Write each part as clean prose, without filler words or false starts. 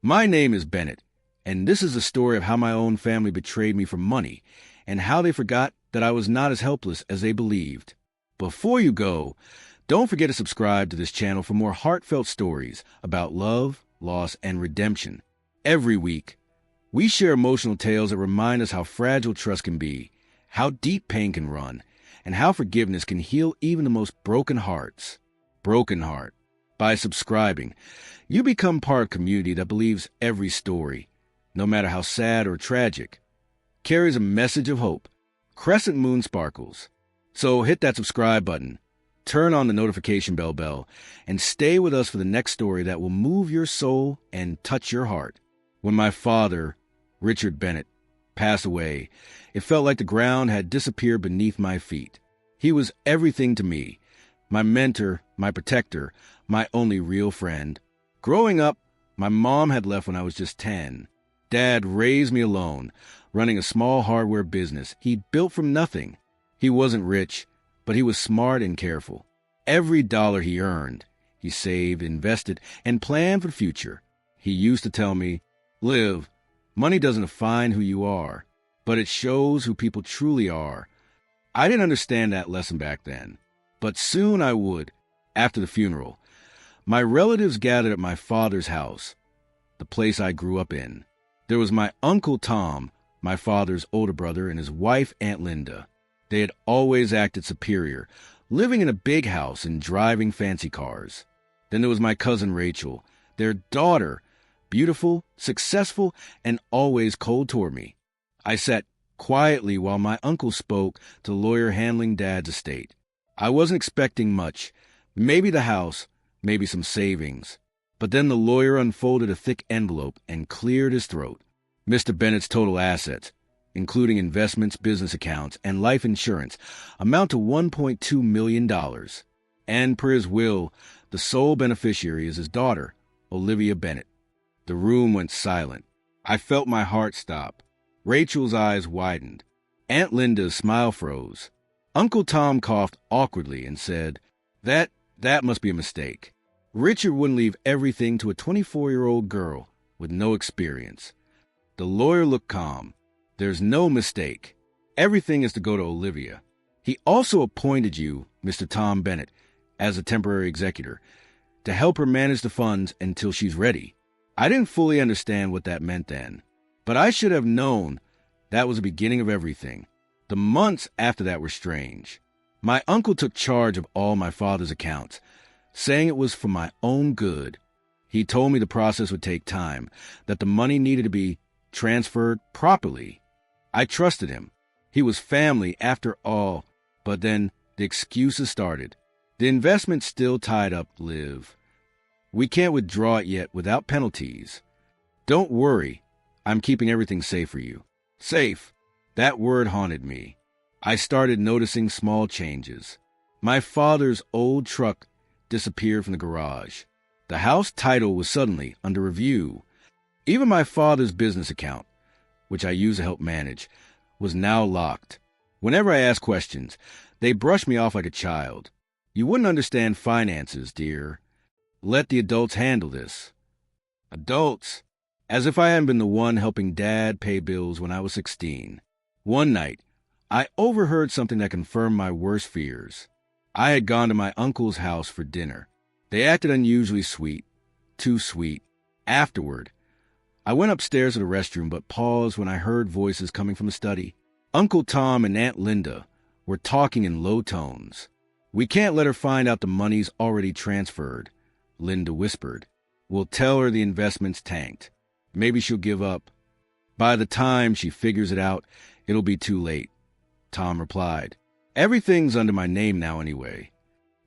My name is Bennett, and this is the story of how my own family betrayed me for money and how they forgot that I was not as helpless as they believed. Before you go, don't forget to subscribe to this channel for more heartfelt stories about love, loss, and redemption. Every week, we share emotional tales that remind us how fragile trust can be, how deep pain can run, and how forgiveness can heal even the most broken hearts. Broken Heart. By subscribing, you become part of a community that believes every story, no matter how sad or tragic, carries a message of hope. Crescent Moon Sparkles. So hit that subscribe button, turn on the notification bell, and stay with us for the next story that will move your soul and touch your heart. When my father, Richard Bennett, passed away, it felt like the ground had disappeared beneath my feet. He was everything to me, my mentor, my protector, my only real friend. Growing up, my mom had left when I was just 10. Dad raised me alone, running a small hardware business he'd built from nothing. He wasn't rich, but he was smart and careful. Every dollar he earned, he saved, invested, and planned for the future. He used to tell me, "Liv, money doesn't define who you are, but it shows who people truly are." I didn't understand that lesson back then, but soon I would. After the funeral, my relatives gathered at my father's house, the place I grew up in. There was my Uncle Tom, my father's older brother, and his wife, Aunt Linda. They had always acted superior, living in a big house and driving fancy cars. Then there was my cousin Rachel, their daughter, beautiful, successful, and always cold toward me. I sat quietly while my uncle spoke to the lawyer handling Dad's estate. I wasn't expecting much, maybe the house, maybe some savings. But then the lawyer unfolded a thick envelope and cleared his throat. Mr. Bennett's total assets, including investments, business accounts, and life insurance, amount to $1.2 million. And per his will, the sole beneficiary is his daughter, Olivia Bennett. The room went silent. I felt my heart stop. Rachel's eyes widened. Aunt Linda's smile froze. Uncle Tom coughed awkwardly and said, That must be a mistake. Richard wouldn't leave everything to a 24-year-old girl with no experience. The lawyer looked calm. There's no mistake. Everything is to go to Olivia. He also appointed you, Mr. Tom Bennett, as a temporary executor, to help her manage the funds until she's ready. I didn't fully understand what that meant then, but I should have known that was the beginning of everything. The months after that were strange. My uncle took charge of all my father's accounts, saying it was for my own good. He told me the process would take time, that the money needed to be transferred properly. I trusted him. He was family after all, but then the excuses started. The investment's still tied up, Liv. We can't withdraw it yet without penalties. Don't worry, I'm keeping everything safe for you. Safe. That word haunted me. I started noticing small changes. My father's old truck disappeared from the garage. The house title was suddenly under review. Even my father's business account, which I used to help manage, was now locked. Whenever I asked questions, they brushed me off like a child. You wouldn't understand finances, dear. Let the adults handle this. Adults? As if I hadn't been the one helping Dad pay bills when I was 16. One night, I overheard something that confirmed my worst fears. I had gone to my uncle's house for dinner. They acted unusually sweet. Too sweet. Afterward, I went upstairs to the restroom but paused when I heard voices coming from the study. Uncle Tom and Aunt Linda were talking in low tones. "We can't let her find out the money's already transferred," Linda whispered. "We'll tell her the investment's tanked. Maybe she'll give up. By the time she figures it out, it'll be too late," Tom replied. "Everything's under my name now anyway."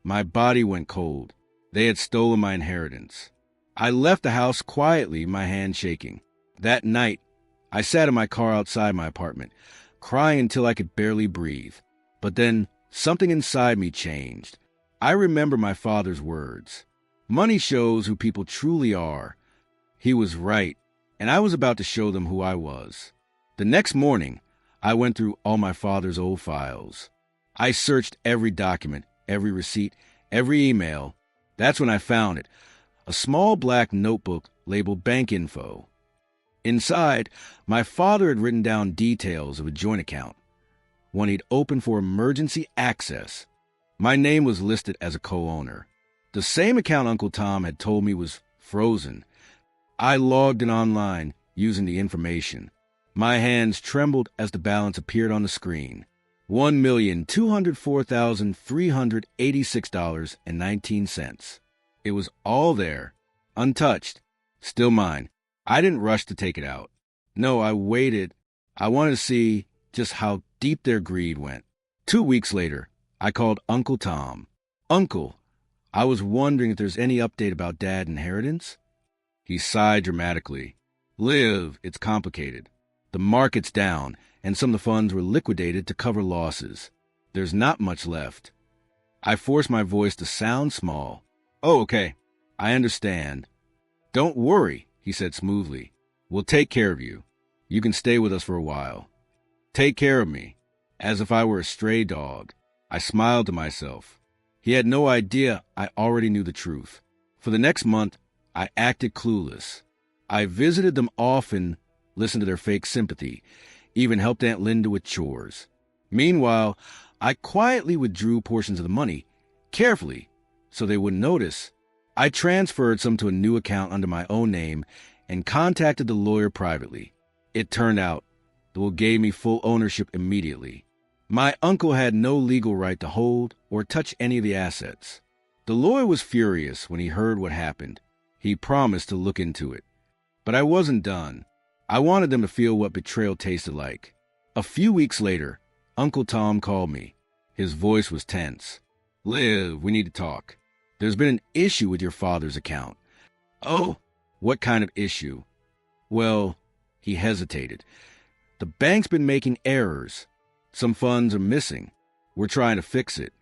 My body went cold. They had stolen my inheritance. I left the house quietly, my hand shaking. That night, I sat in my car outside my apartment, crying until I could barely breathe. But then something inside me changed. I remember my father's words. Money shows who people truly are. He was right, and I was about to show them who I was. The next morning, I went through all my father's old files. I searched every document, every receipt, every email. That's when I found it. A small black notebook labeled bank info. Inside, my father had written down details of a joint account, one he'd opened for emergency access. My name was listed as a co-owner. The same account Uncle Tom had told me was frozen. I logged in online using the information. My hands trembled as the balance appeared on the screen. $1,204,386.19. It was all there, untouched, still mine. I didn't rush to take it out. No, I waited. I wanted to see just how deep their greed went. 2 weeks later, I called Uncle Tom. Uncle, I was wondering if there's any update about Dad's inheritance? He sighed dramatically. Liv, it's complicated. The market's down, and some of the funds were liquidated to cover losses. There's not much left. I forced my voice to sound small. Oh, okay. I understand. Don't worry, he said smoothly. We'll take care of you. You can stay with us for a while. Take care of me, as if I were a stray dog. I smiled to myself. He had no idea I already knew the truth. For the next month, I acted clueless. I visited them often, listened to their fake sympathy, even helped Aunt Linda with chores. Meanwhile, I quietly withdrew portions of the money, carefully, so they wouldn't notice. I transferred some to a new account under my own name and contacted the lawyer privately. It turned out the will gave me full ownership immediately. My uncle had no legal right to hold or touch any of the assets. The lawyer was furious when he heard what happened. He promised to look into it. But I wasn't done. I wanted them to feel what betrayal tasted like. A few weeks later, Uncle Tom called me. His voice was tense. Liv, we need to talk. There's been an issue with your father's account. Oh, what kind of issue? Well, he hesitated. The bank's been making errors. Some funds are missing. We're trying to fix it.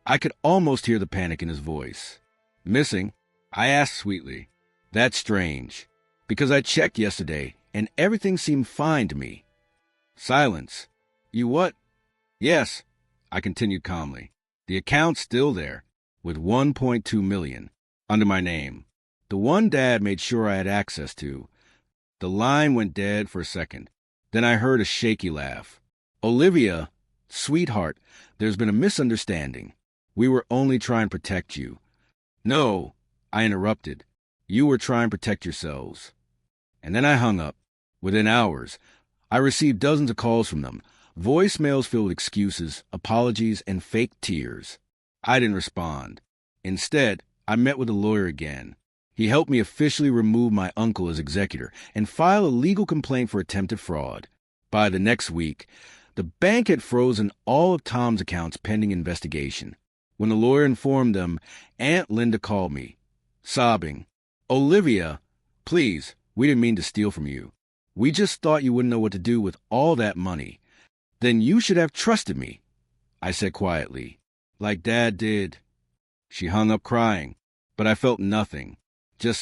I could almost hear the panic in his voice. Missing? I asked sweetly. That's strange, because I checked yesterday and everything seemed fine to me. Silence. You what? Yes, I continued calmly. The account's still there, with $1.2 million, under my name. The one Dad made sure I had access to. The line went dead for a second. Then I heard a shaky laugh. Olivia, sweetheart, there's been a misunderstanding. We were only trying to protect you. No, I interrupted. You were trying to protect yourselves. And then I hung up. Within hours, I received dozens of calls from them, voicemails filled with excuses, apologies, and fake tears. I didn't respond. Instead, I met with the lawyer again. He helped me officially remove my uncle as executor and file a legal complaint for attempted fraud. By the next week, the bank had frozen all of Tom's accounts pending investigation. When the lawyer informed them, Aunt Linda called me, sobbing. Olivia, please, we didn't mean to steal from you. We just thought you wouldn't know what to do with all that money. Then you should have trusted me, I said quietly, like Dad did. She hung up crying, but I felt nothing, just